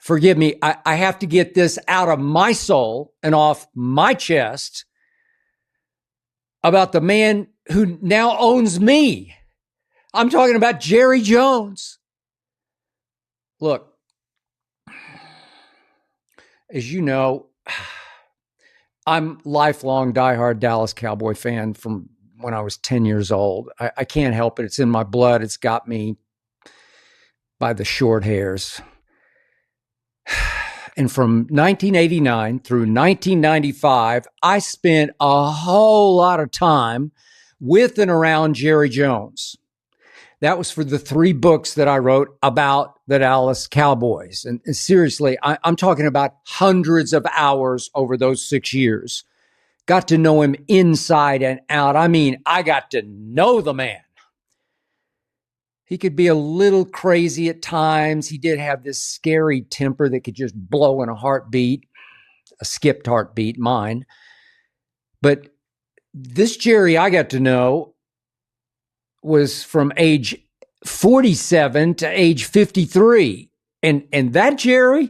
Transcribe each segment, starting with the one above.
forgive me, I have to get this out of my soul and off my chest about the man who now owns me. I'm talking about Jerry Jones. Look, as you know, I'm lifelong diehard Dallas Cowboy fan from when I was 10 years old. I can't help it. It's in my blood. It's got me by the short hairs. And from 1989 through 1995, I spent a whole lot of time with and around Jerry Jones. That was for the 3 books that I wrote about the Dallas Cowboys. And seriously, I'm talking about hundreds of hours over those 6 years. Got to know him inside and out. I mean, I got to know the man. He could be a little crazy at times. He did have this scary temper that could just blow in a heartbeat, a skipped heartbeat, mine. But this Jerry I got to know was from age 47 to age 53. And that Jerry,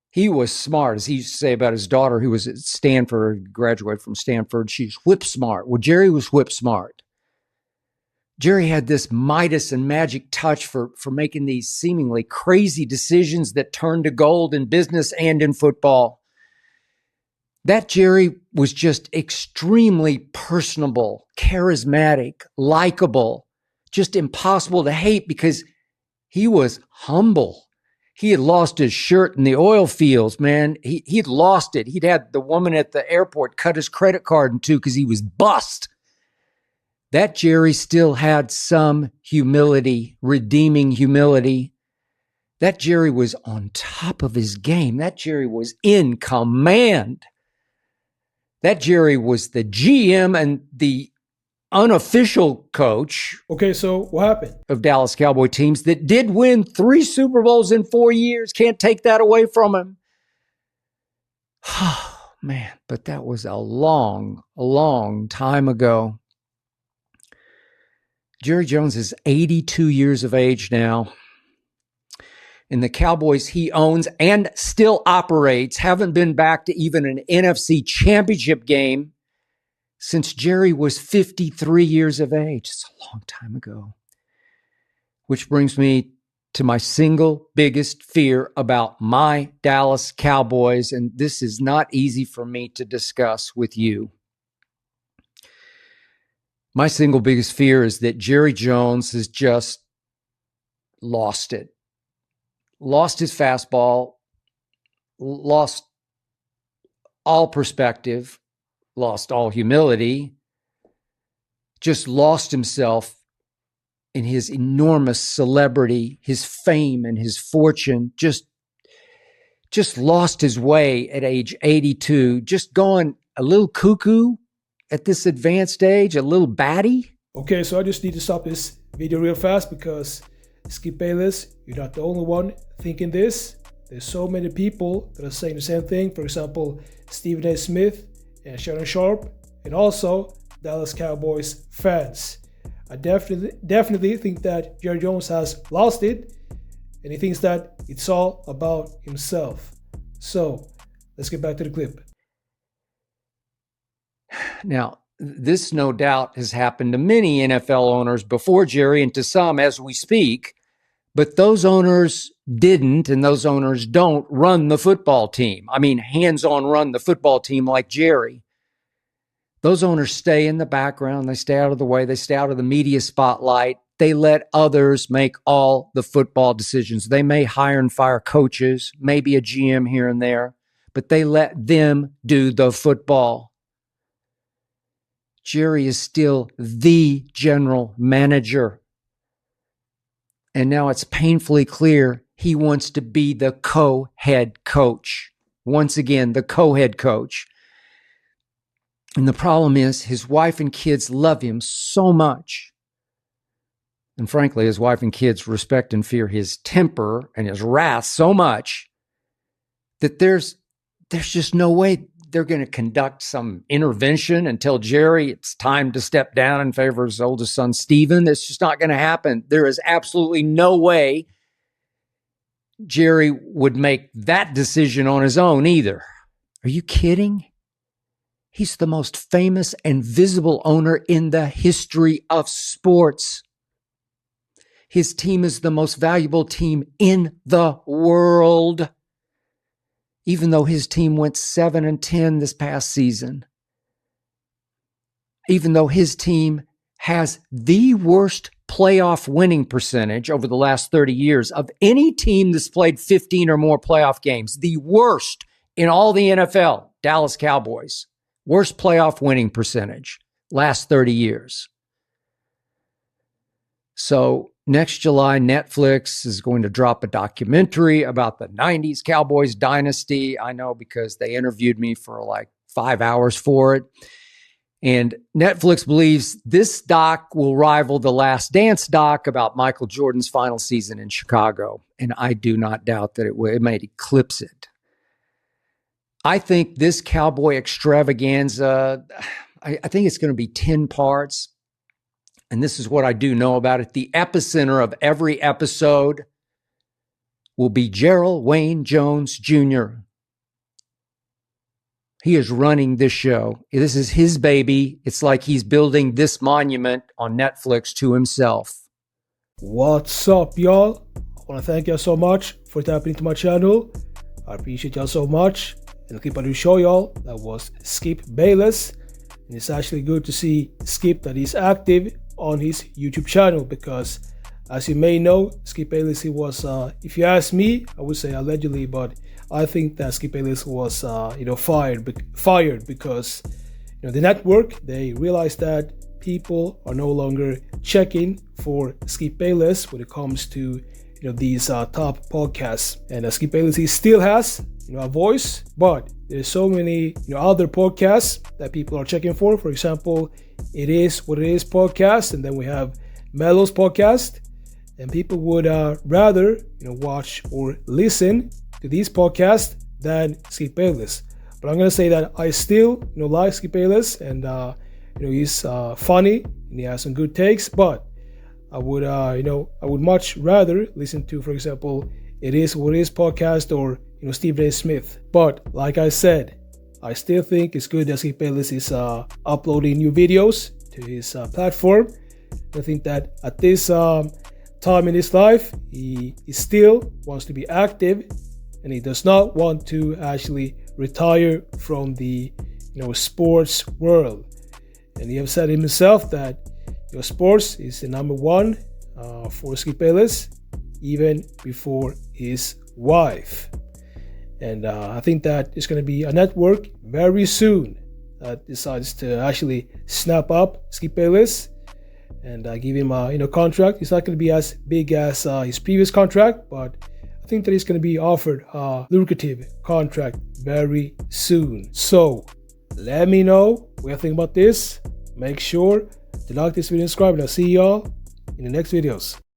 he was smart. As he used to say about his daughter, who was at Stanford, graduated from Stanford, she's whip smart. Well, Jerry was whip smart. Jerry had this Midas and magic touch for making these seemingly crazy decisions that turned to gold in business and in football. That Jerry was just extremely personable, charismatic, likable, just impossible to hate because he was humble. He had lost his shirt in the oil fields, man. He'd lost it. He'd had the woman at the airport cut his credit card in two because he was bust. That Jerry still had some humility, redeeming humility. That Jerry was on top of his game. That Jerry was in command. That Jerry was the GM and the unofficial coach. Okay, so what happened? Of Dallas Cowboy teams that did win 3 Super Bowls in 4 years. Can't take that away from him. Oh, man, but that was a long time ago. Jerry Jones is 82 years of age now. And the Cowboys he owns and still operates haven't been back to even an NFC championship game since Jerry was 53 years of age. It's a long time ago. Which brings me to my single biggest fear about my Dallas Cowboys. And this is not easy for me to discuss with you. My single biggest fear is that Jerry Jones has just lost it. Lost his fastball, lost all perspective, lost all humility, just lost himself in his enormous celebrity, his fame and his fortune, just lost his way at age 82, just going a little cuckoo at this advanced age, a little batty. Okay, so I just need to stop this video real fast because Skip Bayless, you're not the only one thinking this. There's so many people that are saying the same thing. For example, Stephen A. Smith and Shannon Sharpe, and also Dallas Cowboys fans. I definitely think that Jerry Jones has lost it, and he thinks that it's all about himself. So let's get back to the clip. Now, this no doubt has happened to many NFL owners before Jerry and to some as we speak, but those owners didn't and those owners don't run the football team. I mean, hands-on run the football team like Jerry. Those owners stay in the background. They stay out of the way. They stay out of the media spotlight. They let others make all the football decisions. They may hire and fire coaches, maybe a GM here and there, but they let them do the football. Jerry is still the general manager. And now it's painfully clear he wants to be the co-head coach. Once again, the co-head coach. And the problem is his wife and kids love him so much. And frankly, his wife and kids respect and fear his temper and his wrath so much that there's just no way they're going to conduct some intervention and tell Jerry it's time to step down in favor of his oldest son, Stephen. It's just not going to happen. There is absolutely no way Jerry would make that decision on his own either. Are you kidding? He's the most famous and visible owner in the history of sports. His team is the most valuable team in the world, even though his team went 7-10 this past season. Even though his team has the worst playoff winning percentage over the last 30 years of any team that's played 15 or more playoff games. The worst in all the NFL, Dallas Cowboys. Worst playoff winning percentage, last 30 years. So next July, Netflix is going to drop a documentary about the 90s Cowboys dynasty. I know because they interviewed me for like 5 hours for it. And Netflix believes this doc will rival the Last Dance doc about Michael Jordan's final season in Chicago. And I do not doubt that it may eclipse it. I think this Cowboy extravaganza, I think it's going to be 10 parts. And this is what I do know about it. The epicenter of every episode will be Gerald Wayne Jones Jr. He is running this show. This is his baby. It's like he's building this monument on Netflix to himself. What's up, y'all? I want to thank y'all so much for tapping into my channel. I appreciate y'all so much. And the clip I do show y'all, that was Skip Bayless. And it's actually good to see Skip that he's active on his YouTube channel because, as you may know, Skip Bayless, he was, if you ask me, I would say allegedly, but I think that Skip Bayless was, fired because, the network, they realized that people are no longer checking for Skip Bayless when it comes to, these top podcasts. And Skip Bayless, he still has, a voice, but there's so many, other podcasts that people are checking for. For example, It Is What It Is podcast, and then we have Melo's podcast. And people would rather, watch or listen to these podcasts than Skip Bayless. But I'm gonna say that I still, like Skip Bayless, and he's funny and he has some good takes. But I would, I would much rather listen to, for example, It Is What It Is podcast or Stephen A. Smith. But like I said, I still think it's good that Skip Bayless is uploading new videos to his platform. I think that at this time in his life, he still wants to be active, and he does not want to actually retire from the sports world. And he has said himself that sports is the number one for Skip Bayless, even before his wife. And I think that it's going to be a network very soon that decides to actually snap up Skip Bayless and give him a contract. It's not going to be as big as his previous contract, but I think that he's going to be offered a lucrative contract very soon. So let me know what you think about this. Make sure to like this video and subscribe, and I'll see y'all in the next videos.